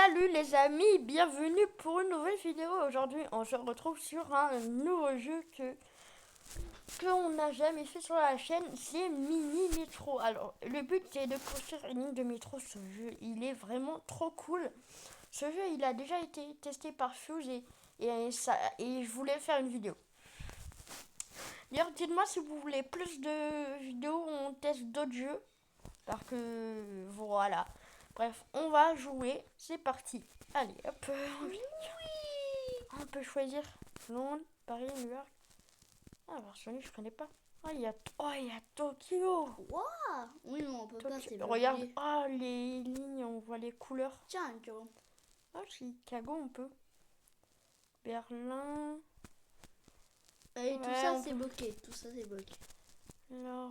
Salut les amis, bienvenue pour une nouvelle vidéo. Aujourd'hui, on se retrouve sur un nouveau jeu qu'on n'a jamais fait sur la chaîne, c'est Mini Metro. Alors, le but c'est de construire une ligne de métro. Ce jeu, il est vraiment trop cool. Ce jeu, il a déjà été testé par Fuse et je voulais faire une vidéo. D'ailleurs, dites-moi si vous voulez plus de vidéos où on teste d'autres jeux. Parce que voilà. Bref, on va jouer. C'est parti. Allez, hop. Oui. On peut choisir Londres, Paris, New York. Ah, Barcelone, je connais pas. Il y a Tokyo. Waouh. Oui, mais on peut pas, c'est Regarde, bloqué. les lignes, on voit les couleurs. Tiens, Joe. Chicago, on peut. Berlin. Et tout Ouais, ça, on c'est peut. bloqué. Tout ça, c'est bloqué. Alors,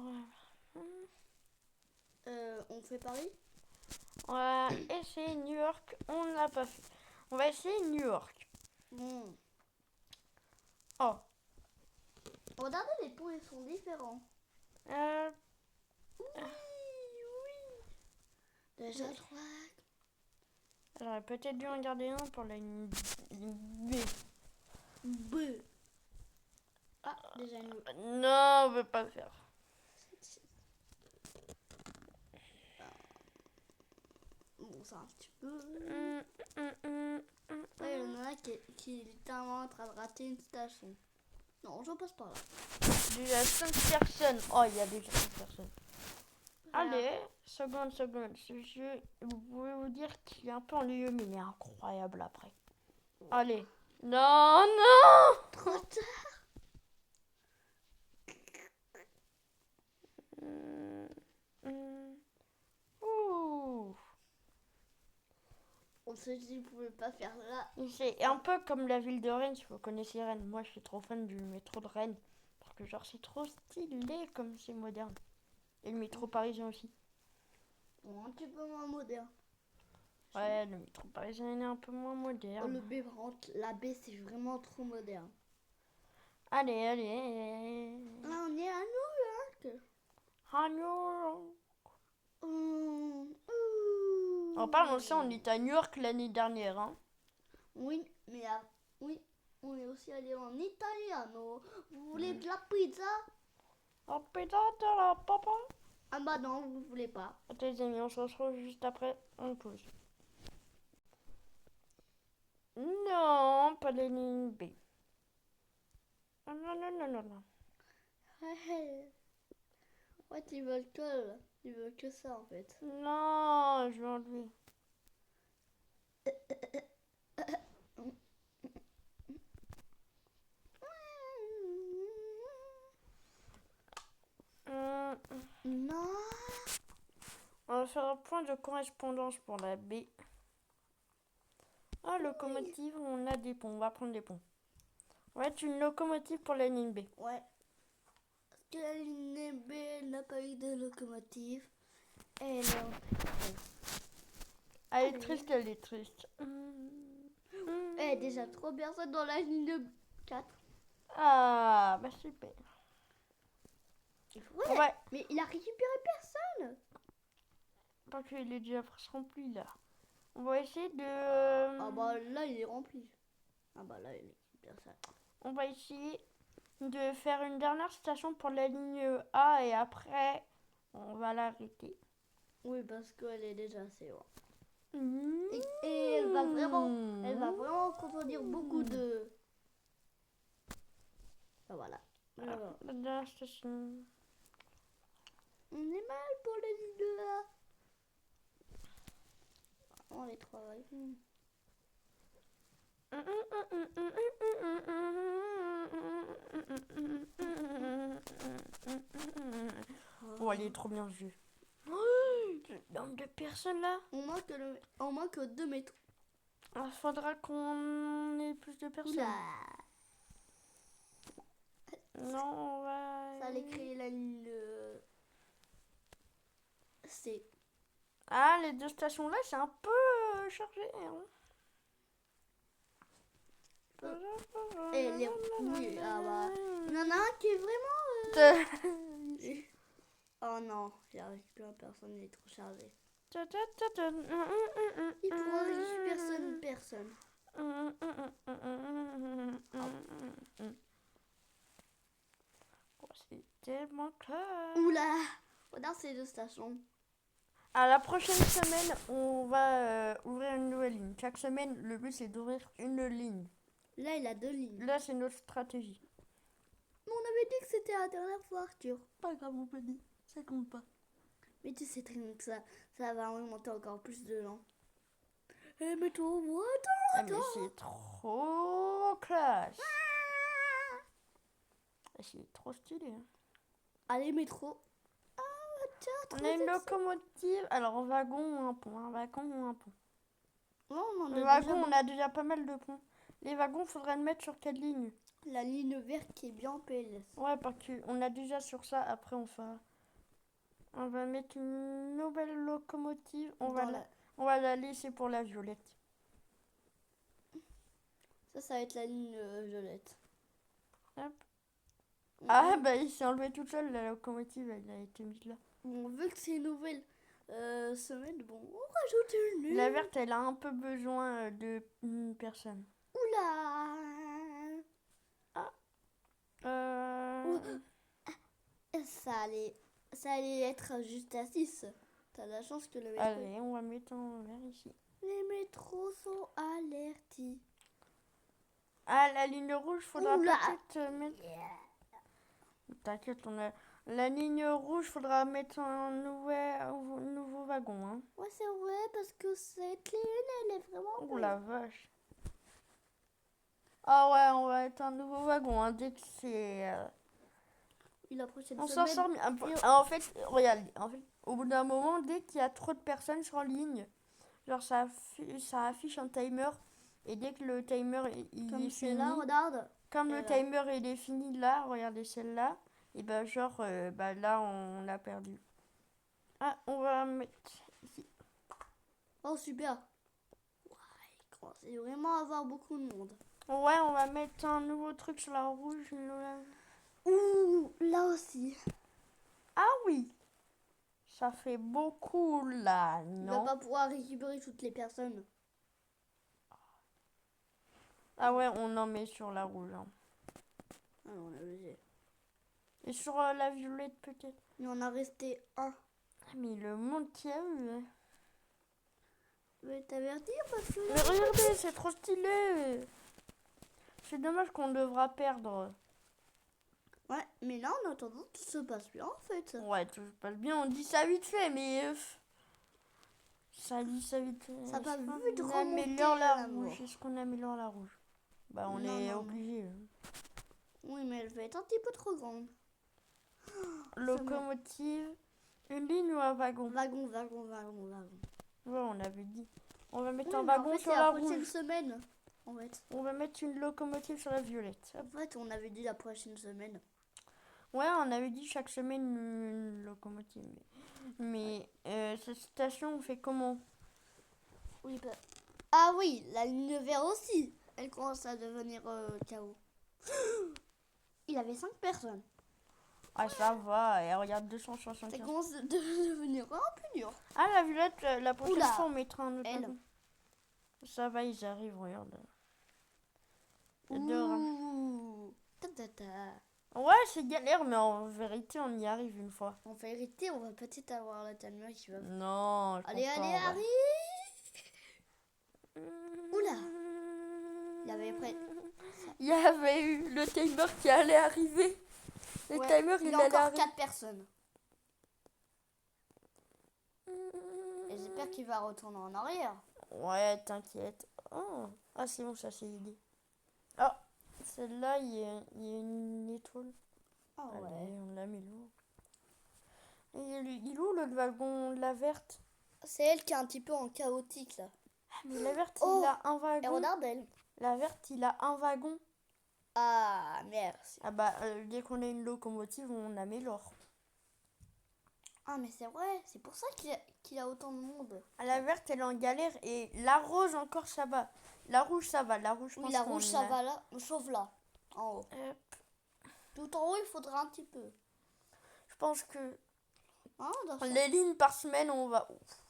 On fait Paris? on va essayer New York. On l'a pas fait. On va essayer New York. Bon. Oh. Regardez, les ponts, ils sont différents. Euh, Oui. Déjà Oui. 3. J'aurais peut-être dû en garder un pour la ligne B. B. Ah, déjà une. Non, on veut pas le faire. Bon, c'est un petit peu. Ouais, il y en a qui est littéralement en train de rater une station. Non, je passe par là. Déjà 5 personnes. Oh, il y a déjà 5 personnes. Voilà. Allez, seconde. Ce jeu, vous pouvez vous dire qu'il est un peu ennuyeux, mais il est incroyable après. Allez. Non. Trop tard. Ouh. On se dit, vous pouvez pas faire là. C'est un peu comme la ville de Rennes, si vous connaissez Rennes. Moi, je suis trop fan du métro de Rennes. Parce que genre, c'est trop stylé comme c'est moderne. Et le métro parisien aussi. Bon, un petit peu moins moderne. Ouais, le métro parisien il est un peu moins Oh, moderne. le B, par contre, la B, c'est vraiment trop moderne. Allez. Là, on est à New York. New Hum, En parlant de ça, on était à New York l'année dernière. Hein. Oui, mais oui, on est aussi allé en Italiano. Vous voulez de la pizza? Oh putain, de la papa. Ah bah non, vous voulez pas. Ok les amis, on se retrouve juste après. On pause. Non, pas les lignes B. Oh, non. Ouais, ils veulent que ça en fait. Non, je vais enlever. Non. On va faire un point de correspondance pour la B. Ah, locomotive, on a des ponts. On va prendre des ponts. On va être une locomotive pour la ligne B. Ouais. Parce que la ligne B n'a pas eu de locomotive. Et non. Elle est triste. Eh, déjà 3 personnes dans la ligne 4. Ah, bah super. Ouais, mais il a récupéré personne. Parce qu'il est déjà presque rempli là. On va essayer de... Ah bah là, il est rempli. Ah bah là, il est personne. On va essayer de faire une dernière station pour la ligne A et après, on va l'arrêter. Oui, parce qu'elle est déjà assez loin. Mmh. Et elle va vraiment contredire beaucoup de... Ah voilà. La dernière station. On est mal pour la ligne de A. On les travaille. Oh, elle est trop bien vue. Nombre de personnes là. On manque 2 métros. Il faudra qu'on ait plus de personnes. Oula. Non, on va... Ça allait créer la ligne C. Ah, les deux stations là, c'est un peu chargé. Hein. Et les... Oui, ah bah... Il y en a un qui est vraiment... Oh non, j'arrive plus à personne, il est trop chargé. Il pourra récupérer personnes. Oh, c'est tellement clair. Oula, regarde ces 2 stations. À la prochaine semaine, on va ouvrir une nouvelle ligne. Chaque semaine, le but c'est d'ouvrir une ligne. Là, il a 2 lignes. Là, c'est notre stratégie. Mais on avait dit que c'était la dernière fois, Arthur. Pas grave, on peut dire. Ça compte pas. Mais tu sais très bien que ça va augmenter encore plus de gens. Eh, mais toi, Ah, mais c'est trop classe. C'est trop stylé. Hein. Allez, métro. Ah, On a une locomotive. Alors, wagon ou un pont. Un wagon ou un pont. Non, on Le wagon, on a déjà pas mal de ponts. Les wagons, faudrait le mettre sur quelle ligne? La ligne verte qui est bien en PLS. Ouais, parce qu'on a déjà sur ça. Après, on fera... On va mettre une nouvelle locomotive. On va la laisser pour la violette. Ça va être la ligne violette. Hop. Ah, bah il s'est enlevé tout seul, la locomotive, elle a été mise là. Bon, vu que c'est une nouvelle semaine, bon, on rajoute une ligne. La verte, elle a un peu besoin de personne. Oula. Ça allait être juste à 6. T'as la chance que le métro... Allez, on va mettre en vert ici. Les métros sont avertis. Ah, la ligne rouge, faudra peut-être mettre... T'inquiète, on a... La ligne rouge, faudra mettre un nouveau wagon. Hein. Ouais, c'est vrai, parce que cette ligne, elle est vraiment... Oh la vache. Ah ouais, on va mettre un nouveau wagon, hein, dès que c'est... La prochaine on semaine... s'en sort bien. En fait, regarde, au bout d'un moment, dès qu'il y a trop de personnes sur ligne, genre ça affiche un timer, et dès que le timer il comme est fini... là, regarde. Comme le timer il est fini là, regardez celle-là, et ben genre, là on a perdu. Ah, on va mettre ici. Oh, super. Ouais, il commence vraiment à avoir beaucoup de monde. Ouais, on va mettre un nouveau truc sur la rouge. Ouh, là aussi. Ah oui, ça fait beaucoup là, non? Il va pas pouvoir récupérer toutes les personnes. Ah ouais, on en met sur la rouge. Hein. Ah, on a osé. Et sur la violette peut-être. Il en a resté un. Ah, mais le monde qu'il y a eu. Hein. Je vais t'avertir parce que... Mais regardez, c'est trop stylé. C'est dommage qu'on devra perdre. Ouais, mais là, en attendant, tout se passe bien, en fait. Ouais, tout se passe bien. On dit ça vite fait, mais... ça dit ça vite fait. Ça n'a pas vu de on remonter améliore la l'amour. rouge. Est-ce qu'on améliore la rouge? Bah, on est obligé. Oui, mais elle va être un petit peu trop grande. Locomotive. Une ligne ou un wagon? Wagon. Ouais, on avait dit. On va mettre Oui, un mais wagon en fait, sur c'est la prochaine rouge. semaine. En fait. On va mettre une locomotive sur la violette. En fait, on avait dit la prochaine semaine. Ouais, on avait dit chaque semaine une locomotive. Mais cette station, on fait comment? Oui, ah oui, la ligne verte aussi. Elle commence à devenir chaos. Il avait 5 personnes. Ah, ça va. Et regarde, 275. Ça commence à devenir un plus dur. Ah, la violette, la prochaine Oula, fois, on mettra un autre elle. wagon. Ça va, ils arrivent, regarde. Ouh. Ouais, c'est galère, mais en vérité, on y arrive une fois. En vérité, on va peut-être avoir la timer qui va... Non, je Allez, pense pas, arrive. Oula. Il y avait eu le timer qui allait arriver. Le timer, il il y a allait encore arriver. 4 personnes. Et j'espère qu'il va retourner en arrière. Ouais, t'inquiète. Oh. Ah, c'est bon, ça c'est idée. Ah, celle-là, il y a une étoile. Ah ouais. Allez, on l'a mis là. Et il est où le wagon de la verte? C'est elle qui est un petit peu en chaotique là. Ah, mais la verte, il a un wagon. Et regarde elle. La verte, il a un wagon. Ah, merci. Ah bah, dès qu'on a une locomotive, on améliore. Ah, mais c'est vrai, c'est pour ça qu'il a autant de monde. Ah, la verte, elle est en galère. Et la rose, encore, ça va. La rouge, ça va. La rouge, je oui, pense la rouge, ça va là, sauf là, en haut. Hop. Tout en haut, il faudra un petit peu. Je pense que Hein, les lignes par semaine, on va... Ouf,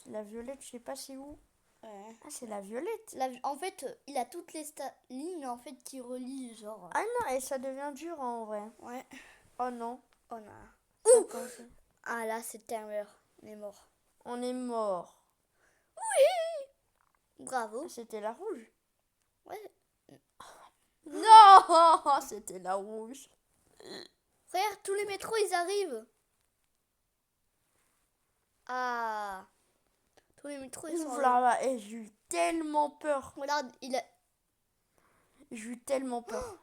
la violette, je sais pas c'est où. Ouais. Ah, c'est la violette. En fait, il a toutes les lignes en fait qui relient, genre. Ah non, et ça devient dur en vrai. Ouais. Oh non. On a. Ça commence. Ah là, c'est Timer. On est mort. On est mort. Bravo. C'était la rouge. Ouais. Non, c'était la rouge. Frère, tous les métros, ils arrivent. Ah. Tous les métros, ils sont Ouf arrivés. là là, et j'ai eu tellement peur. Regarde, il a. J'ai eu tellement peur.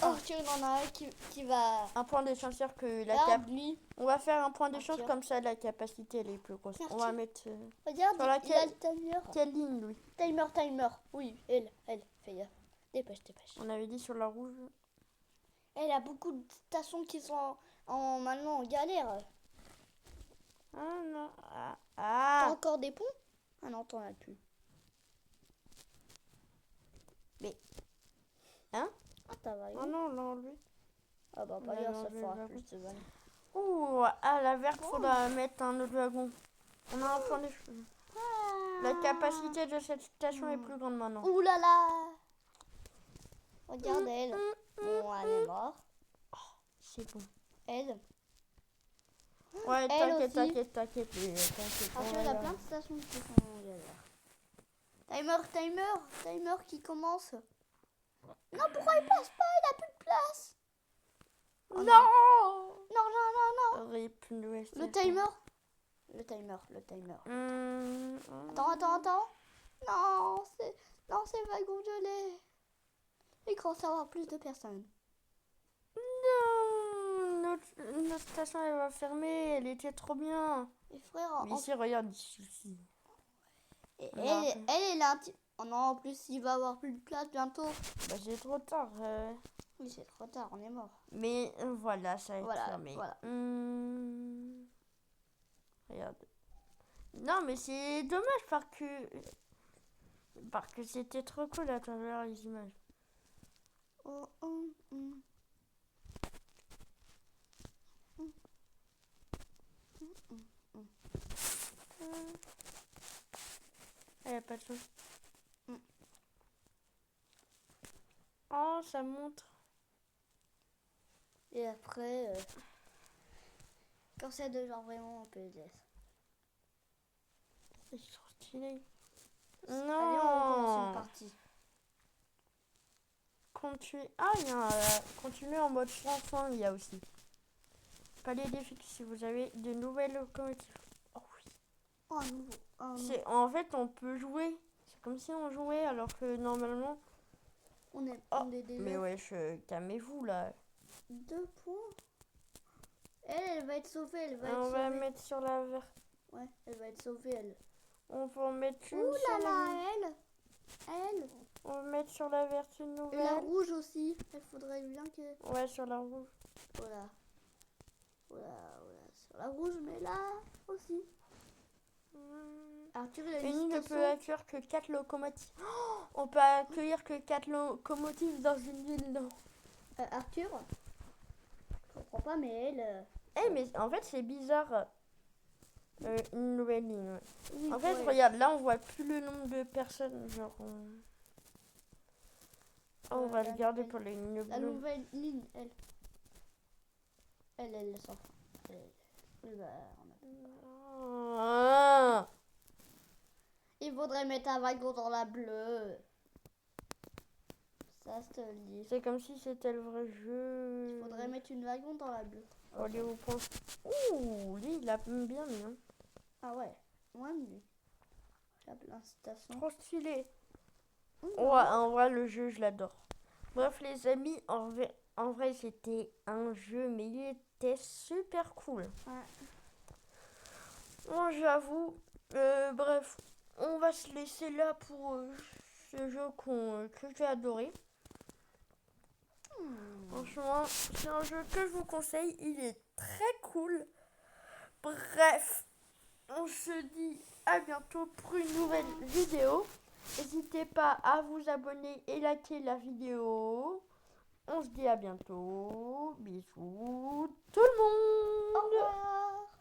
Oh, tu en as un qui va. Un point de chance sûr que la Regarde lui. On va faire un point de chance Arthur. comme ça, la capacité elle est plus grosse. On va Arthur. mettre Regarde, sur il a laquelle le timer. quelle ligne lui? Timer. Oui, elle. Fais gaffe. Dépêche. On avait dit sur la rouge. Elle a beaucoup de stations qui sont maintenant en galère. Ah non. T'as Ah. encore des ponts? Ah non, t'en as plus. Mais. Hein? Ah, t'as va. Oh non, on l'a enlevé. Ah bah, pas On a grave, ça enlevé fera le plus de vannes. Ouh, à la verte, faudra mettre un autre wagon. On a un point de chance. La capacité de cette station est plus grande maintenant. Ouh là là! Regarde elle. Bon, elle est morte. C'est bon. Elle. Ouais, Elle t'inquiète. Ah, tu vois, il y a plein de stations qui sont en galère. Timer qui commence. Non, pourquoi il passe pas? Il a plus de place. Oh, Non. non. Rip, Le timer. Attends. Non, c'est wagon de lait. Il commence à avoir plus de personnes. Non, notre station elle va fermer, elle était trop bien. Et frère, Mais ici, regarde, ici. elle est là. Oh non, en plus, il va avoir plus de place bientôt. Bah, c'est trop tard. Oui, c'est trop tard, on est mort. Mais voilà, ça va être fermé. Voilà. Regarde. Non, mais c'est dommage parce que c'était trop cool à travers les images. Oh. Elle a pas de chance. Oh, ça montre. Et après, quand c'est de genre vraiment en PLS. C'est trop stylé. Allez, on commence une partie. Il y a continuer en mode chanson, il y a aussi. Palais des défis si vous avez de nouvelles locomotives. Oh oui. Oh, nouveau. En fait, on peut jouer. C'est comme si on jouait alors que normalement... On est déjà... Mais wesh, calmez-vous là. 2 points. Elle va être sauvée, On va mettre sur la verte. Ouais, elle va être sauvée, elle. On peut en mettre une Ouh sur là la là, elle. On va mettre sur la verte une nouvelle. Et la rouge aussi. Il faudrait bien que... Ouais, sur la rouge. Voilà. Sur la rouge, mais là aussi. Arthur, il a Une ne station. peut accueillir que 4 locomotives. Oh, on peut accueillir que 4 locomotives dans une ville, non. Arthur, je comprends pas, mais elle... Mais en fait, c'est bizarre. Une nouvelle ligne. Ouais. Oui, En fait, ouais. regarde, là, on voit plus le nombre de personnes. Genre, on va le garder pour les lignes La bleues. nouvelle ligne, elle s'en fout. Ah. Il faudrait mettre un wagon dans la bleue. Ça, je te le dis. C'est comme si c'était le vrai jeu. Il faudrait mettre une wagon dans la bleue. Allez, au point. Ouh, lui, il a bien mis. Hein. Ah ouais, moins de lui. La station. Trop stylé. Ouais, en vrai, le jeu, je l'adore. Bref, les amis, en vrai, c'était un jeu, mais il était super cool. Ouais. Moi, j'avoue. Bref, on va se laisser là pour ce jeu que j'ai adoré. Franchement, c'est un jeu que je vous conseille. Il est très cool. Bref, on se dit à bientôt pour une nouvelle vidéo. N'hésitez pas à vous abonner et liker la vidéo. On se dit à bientôt. Bisous tout le monde. Au revoir.